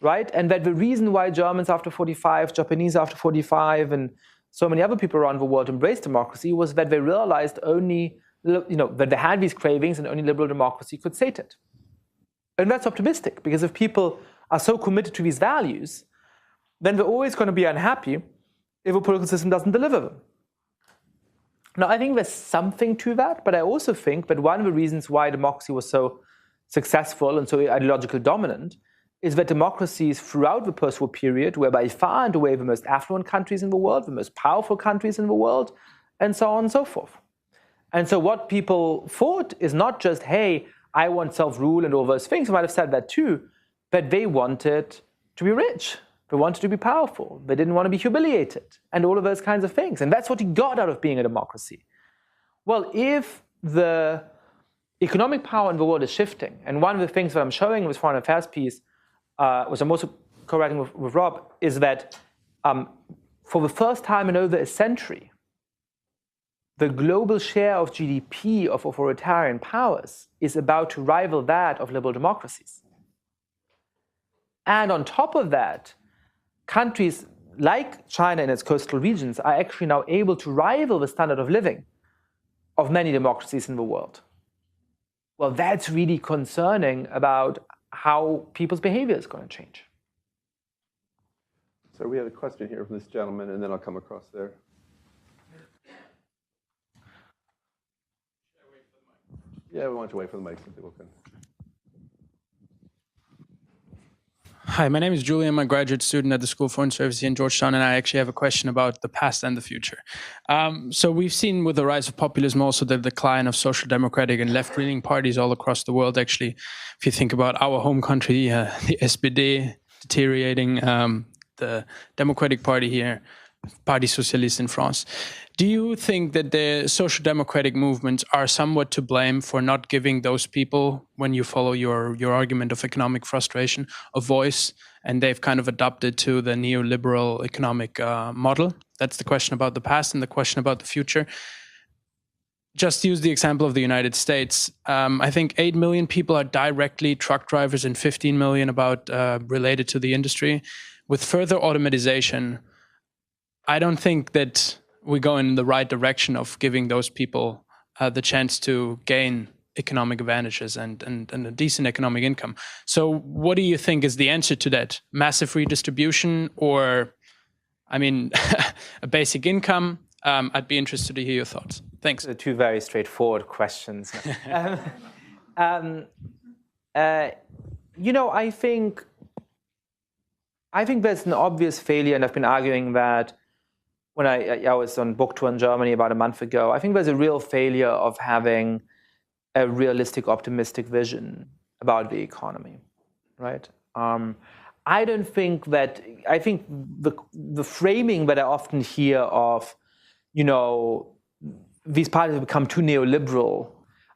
C: right? And that the reason why Germans after 45, Japanese after 45, and so many other people around the world embraced democracy was that they realized only that they had these cravings and only liberal democracy could sate it. And that's optimistic, because if people are so committed to these values, then they're always going to be unhappy if a political system doesn't deliver them. Now, I think there's something to that, but I also think that one of the reasons why democracy was so successful and so ideologically dominant is that democracies throughout the post-war period were by far and away the most affluent countries in the world, the most powerful countries in the world, and so on and so forth. And so what people thought is not just, hey, I want self-rule and all those things. I might have said that too, but they wanted to be rich. They wanted to be powerful. They didn't want to be humiliated and all of those kinds of things. And that's what you got out of being a democracy. Well, if the economic power in the world is shifting, and one of the things that I'm showing in this Foreign Affairs piece, which I'm also co-writing with Rob, is that for the first time in over a century, the global share of GDP of authoritarian powers is about to rival that of liberal democracies. And on top of that, countries like China in its coastal regions are actually now able to rival the standard of living of many democracies in the world. Well, that's really concerning about how people's behavior is going to change.
A: So we have a question here from this gentleman, and then I'll come across there. Yeah, we want you to wait for the mic so people can.
G: Hi, my name is Julian. I'm a graduate student at the School of Foreign Service in Georgetown, and I actually have a question about the past and the future. So we've seen with the rise of populism also the decline of social democratic and left-leaning parties all across the world. Actually, if you think about our home country, the SPD deteriorating, the Democratic Party here, Parti Socialiste in France. Do you think that the social democratic movements are somewhat to blame for not giving those people, when you follow your argument of economic frustration, a voice, and they've kind of adopted to the neoliberal economic model? That's the question about the past. And the question about the future. Just use the example of the United States. I think 8 million people are directly truck drivers and 15 million about related to the industry. With further automatization, I don't think that we go in the right direction of giving those people the chance to gain economic advantages and a decent economic income. So what do you think is the answer to that? Massive redistribution, or, I mean, a basic income, I'd be interested to hear your thoughts. Thanks.
C: The two very straightforward questions. I think there's an obvious failure, and I've been arguing that when I was on book tour in Germany about a month ago. I think there's a real failure of having a realistic, optimistic vision about the economy, right? I think the framing that I often hear of, these parties have become too neoliberal.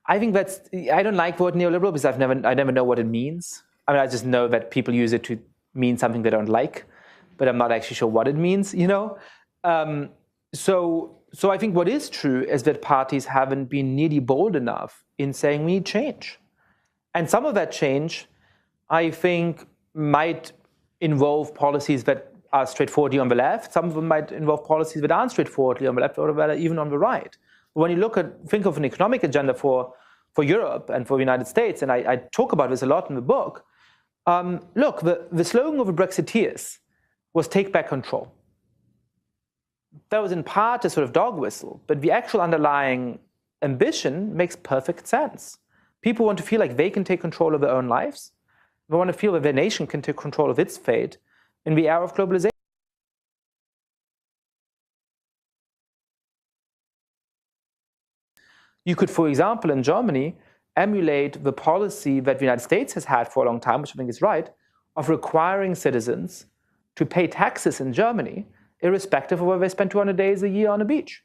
C: I don't like the word neoliberal because I never know what it means. I mean, I just know that people use it to mean something they don't like, but I'm not actually sure what it means, So I think what is true is that parties haven't been nearly bold enough in saying we need change. And some of that change, I think, might involve policies that are straightforwardly on the left. Some of them might involve policies that aren't straightforwardly on the left or that are even on the right. But when you think of an economic agenda for Europe and for the United States, and I talk about this a lot in the book, look, the slogan of the Brexiteers was take back control. That was in part a sort of dog whistle, but the actual underlying ambition makes perfect sense. People want to feel like they can take control of their own lives. They want to feel that their nation can take control of its fate in the era of globalization. You could, for example, in Germany, emulate the policy that the United States has had for a long time, which I think is right, of requiring citizens to pay taxes in Germany, irrespective of whether they spend 200 days a year on a beach.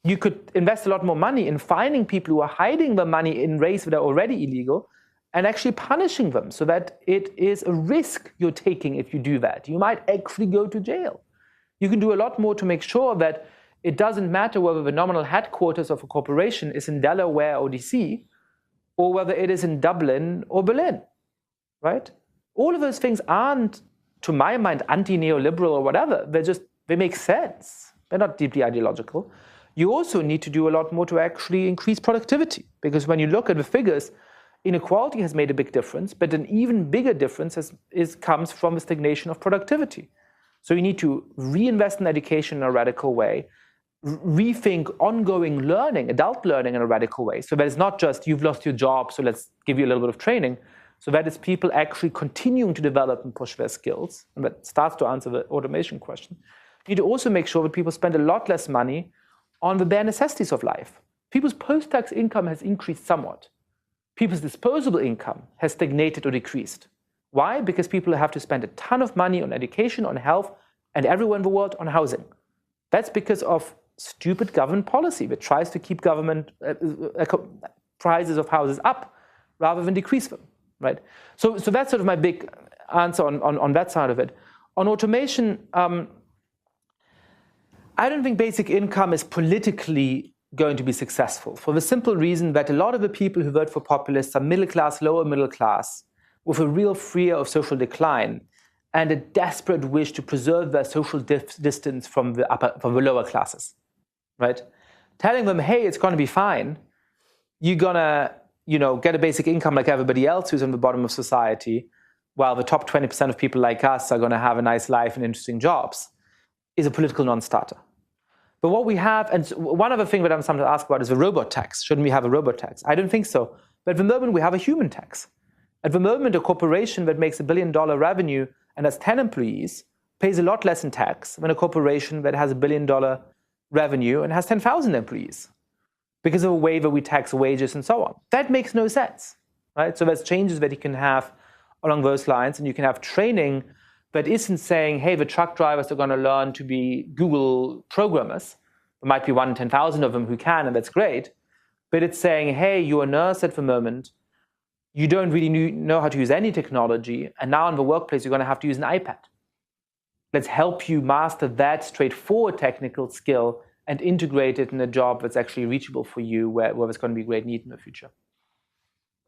C: You could invest a lot more money in finding people who are hiding their money in ways that are already illegal and actually punishing them so that it is a risk you're taking if you do that. You might actually go to jail. You can do a lot more to make sure that it doesn't matter whether the nominal headquarters of a corporation is in Delaware or DC, or whether it is in Dublin or Berlin, right? All of those things aren't, to my mind, anti-neoliberal or whatever. They make sense. They're not deeply ideological. You also need to do a lot more to actually increase productivity, because when you look at the figures, inequality has made a big difference, but an even bigger difference comes from the stagnation of productivity. So you need to reinvest in education in a radical way, rethink ongoing learning, adult learning in a radical way. So that it's not just you've lost your job, so let's give you a little bit of training. So that it's people actually continuing to develop and push their skills. And that starts to answer the automation question. You need to also make sure that people spend a lot less money on the bare necessities of life. People's post-tax income has increased somewhat. People's disposable income has stagnated or decreased. Why? Because people have to spend a ton of money on education, on health, and everywhere in the world on housing. That's because of stupid government policy that tries to keep government prices of houses up rather than decrease them, right? So that's sort of my big answer on that side of it. On automation, I don't think basic income is politically going to be successful for the simple reason that a lot of the people who vote for populists are middle class, lower middle class, with a real fear of social decline and a desperate wish to preserve their social distance from the lower classes, right? Telling them, hey, it's going to be fine. You're going to, get a basic income like everybody else who's on the bottom of society, while the top 20% of people like us are going to have a nice life and interesting jobs, is a political non-starter. But what we have, and one other thing that I'm sometimes asked about is the robot tax. Shouldn't we have a robot tax? I don't think so. But at the moment, we have a human tax. At the moment, a corporation that makes $1 billion revenue and has 10 employees pays a lot less in tax than a corporation that has $1 billion revenue and has 10,000 employees, because of a way that we tax wages and so on. That makes no sense, right? So there's changes that you can have along those lines, and you can have training that isn't saying, hey, the truck drivers are going to learn to be Google programmers. There might be 1 in 10,000 of them who can, and that's great. But it's saying, hey, you're a nurse at the moment. You don't really know how to use any technology. And now in the workplace, you're going to have to use an iPad. Let's help you master that straightforward technical skill and integrate it in a job that's actually reachable for you, where there's going to be great need in the future.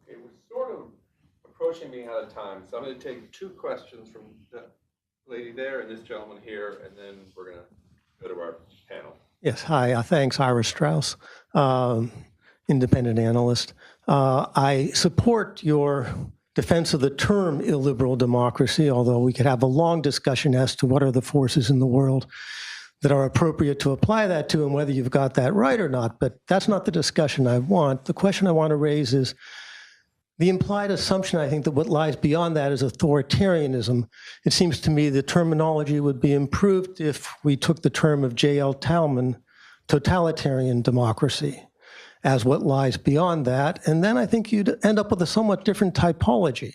A: Okay, we're sort of approaching being out of time, so I'm going to take 2 questions from that lady there and this gentleman here, and then we're going to go to our panel.
H: Yes, hi, thanks, Ira Strauss, independent analyst. I support your defense of the term illiberal democracy, although we could have a long discussion as to what are the forces in the world that are appropriate to apply that to and whether you've got that right or not. But that's not the discussion I want. The question I want to raise is the implied assumption, I think, that what lies beyond that is authoritarianism. It seems to me the terminology would be improved if we took the term of J.L. Talman, totalitarian democracy, as what lies beyond that. And then I think you'd end up with a somewhat different typology.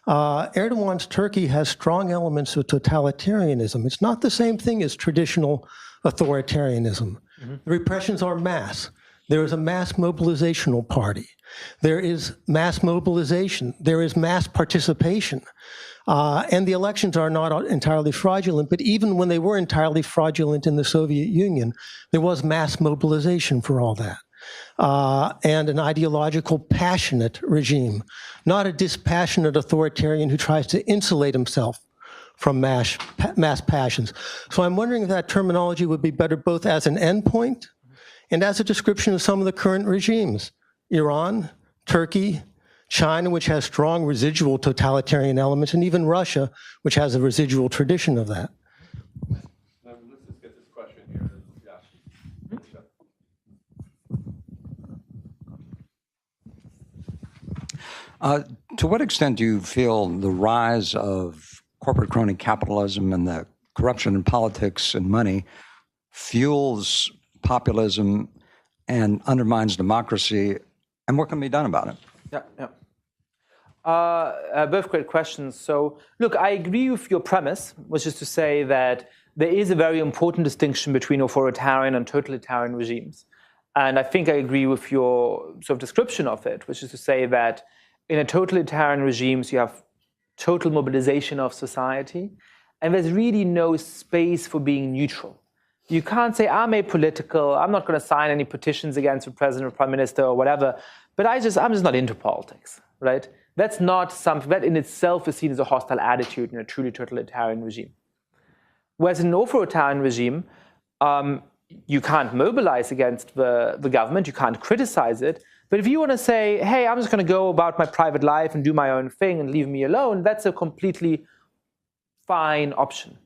H: Erdogan's Turkey has strong elements of totalitarianism. It's not the same thing as traditional authoritarianism. The repressions are mass. There is a mass mobilizational party. There is mass mobilization. There is mass participation. And the elections are not entirely fraudulent, but even when they were entirely fraudulent in the Soviet Union, there was mass mobilization for all that. And an ideological, passionate regime, not a dispassionate authoritarian who tries to insulate himself from mass passions. So I'm wondering if that terminology would be better both as an endpoint and as a description of some of the current regimes. Iran, Turkey, China, which has strong residual totalitarian elements, and even Russia, which has a residual tradition of that.
A: Let's just get this question here.
I: To what extent do you feel the rise of corporate crony capitalism and the corruption in politics and money fuels populism and undermines democracy, and what can be done about it?
C: Both great questions. So, look, I agree with your premise, which is to say that there is a very important distinction between authoritarian and totalitarian regimes. And I think I agree with your sort of description of it, which is to say that in a totalitarian regimes, you have total mobilization of society, and there's really no space for being neutral. You can't say, I'm apolitical, I'm not going to sign any petitions against the president or prime minister or whatever, but I'm just not into politics, right? That's not something that in itself is seen as a hostile attitude in a truly totalitarian regime. Whereas in an authoritarian regime, you can't mobilize against the government, you can't criticize it, but if you want to say, hey, I'm just going to go about my private life and do my own thing and leave me alone, that's a completely fine option.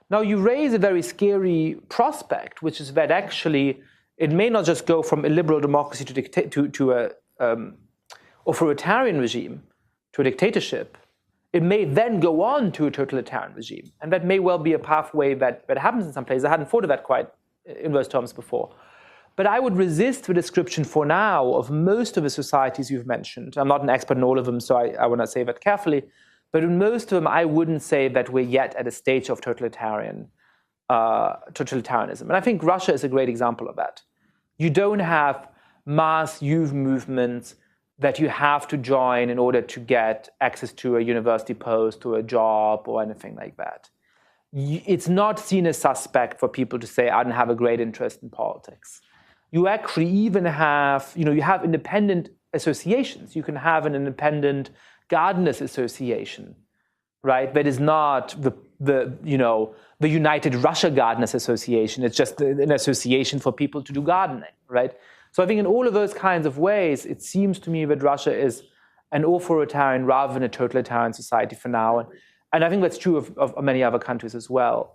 C: Now, you raise a very scary prospect, which is that actually it may not just go from a liberal democracy to an authoritarian regime, to a dictatorship. It may then go on to a totalitarian regime. And that may well be a pathway that happens in some places. I hadn't thought of that quite in those terms before. But I would resist the description for now of most of the societies you've mentioned. I'm not an expert in all of them, so I want to say that carefully. But in most of them, I wouldn't say that we're yet at a stage of totalitarianism. And I think Russia is a great example of that. You don't have mass youth movements that you have to join in order to get access to a university post or a job or anything like that. It's not seen as suspect for people to say, I don't have a great interest in politics. You actually even have, you have independent associations. You can have an independent gardeners association, right? That is not the United Russia Gardeners Association. It's just an association for people to do gardening, right? So I think in all of those kinds of ways, it seems to me that Russia is an authoritarian rather than a totalitarian society for now. And I think that's true of many other countries as well.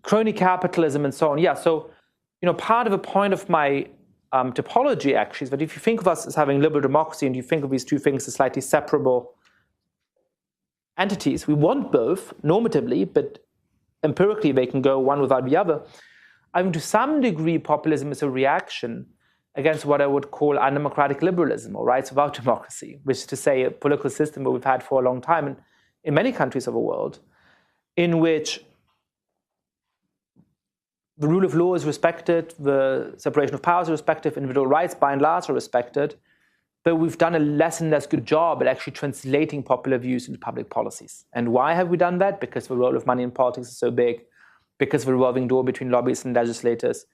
C: Crony capitalism and so on. Yeah, so part of the point of my topology actually is that if you think of us as having liberal democracy and you think of these two things as slightly separable entities, we want both normatively, but empirically they can go one without the other. I mean, to some degree, populism is a reaction against what I would call undemocratic liberalism or rights without democracy, which is to say a political system that we've had for a long time in many countries of the world, in which the rule of law is respected, the separation of powers is respected, individual rights by and large are respected, but we've done a less and less good job at actually translating popular views into public policies. And why have we done that? Because the role of money in politics is so big, because of the revolving door between lobbyists and legislators,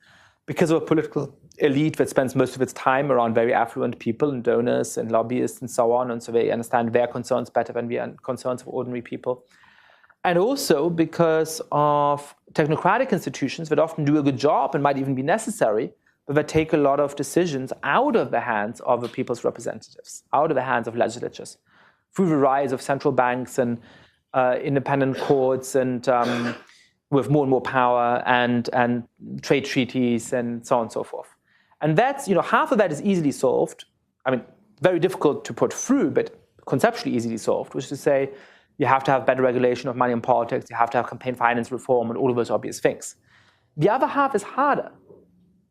C: because of a political elite that spends most of its time around very affluent people and donors and lobbyists and so on, and so they understand their concerns better than the concerns of ordinary people. And also because of technocratic institutions that often do a good job and might even be necessary, but that take a lot of decisions out of the hands of the people's representatives, out of the hands of legislatures, through the rise of central banks and independent courts and with more and more power and trade treaties and so on and so forth. And that's, half of that is easily solved. I mean, very difficult to put through, but conceptually easily solved, which is to say you have to have better regulation of money in politics, you have to have campaign finance reform and all of those obvious things. The other half is harder.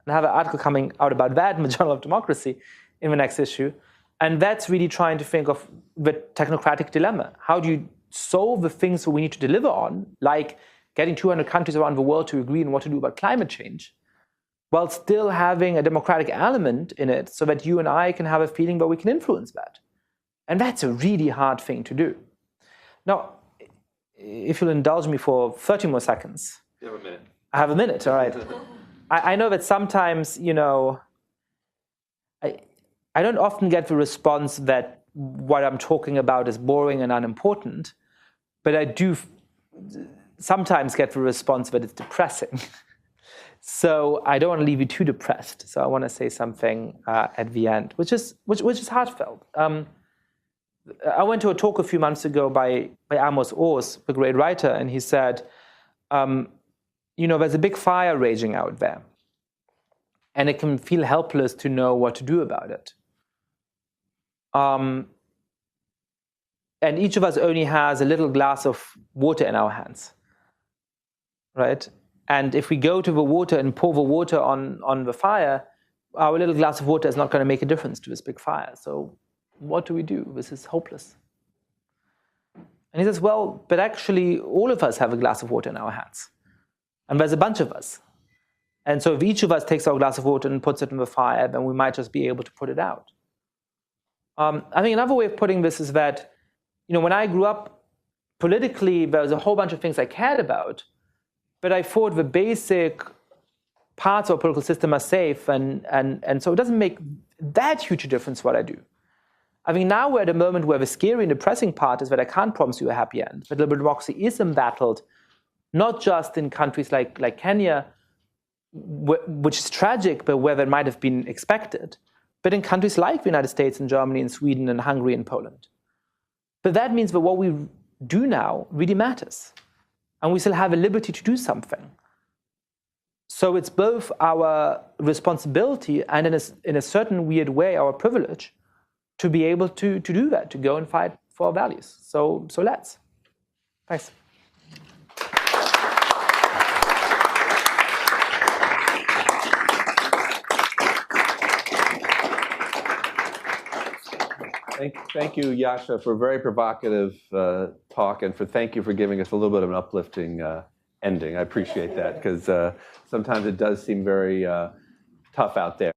C: And I have an article coming out about that in the Journal of Democracy in the next issue. And that's really trying to think of the technocratic dilemma. How do you solve the things that we need to deliver on, like getting 200 countries around the world to agree on what to do about climate change, while still having a democratic element in it so that you and I can have a feeling that we can influence that. And that's a really hard thing to do. Now, if you'll indulge me for 30 more seconds.
A: You have a minute.
C: I have a minute, all right. I know that sometimes, I don't often get the response that what I'm talking about is boring and unimportant, but I do sometimes get the response that it's depressing. So I don't want to leave you too depressed. So I want to say something at the end, which is heartfelt. I went to a talk a few months ago by Amos Oz, the great writer, and he said, there's a big fire raging out there, and it can feel helpless to know what to do about it. And each of us only has a little glass of water in our hands, right? And if we go to the water and pour the water on the fire, our little glass of water is not going to make a difference to this big fire. So what do? This is hopeless. And he says, well, but actually all of us have a glass of water in our hands. And there's a bunch of us. And so if each of us takes our glass of water and puts it in the fire, then we might just be able to put it out. I think another way of putting this is that, when I grew up politically, there was a whole bunch of things I cared about, but I thought the basic parts of our political system are safe, and so it doesn't make that huge a difference what I do. I mean, now we're at a moment where the scary and depressing part is that I can't promise you a happy end, but liberal democracy is embattled, not just in countries like Kenya, which is tragic, but where that might have been expected, but in countries like the United States and Germany and Sweden and Hungary and Poland. But that means that what we do now really matters, and we still have a liberty to do something. So it's both our responsibility and in a certain weird way, our privilege to be able to do that, to go and fight for our values. So let's. Thanks.
A: Thank you, Yascha, for a very provocative talk, and thank you for giving us a little bit of an uplifting ending. I appreciate that, because sometimes it does seem very tough out there.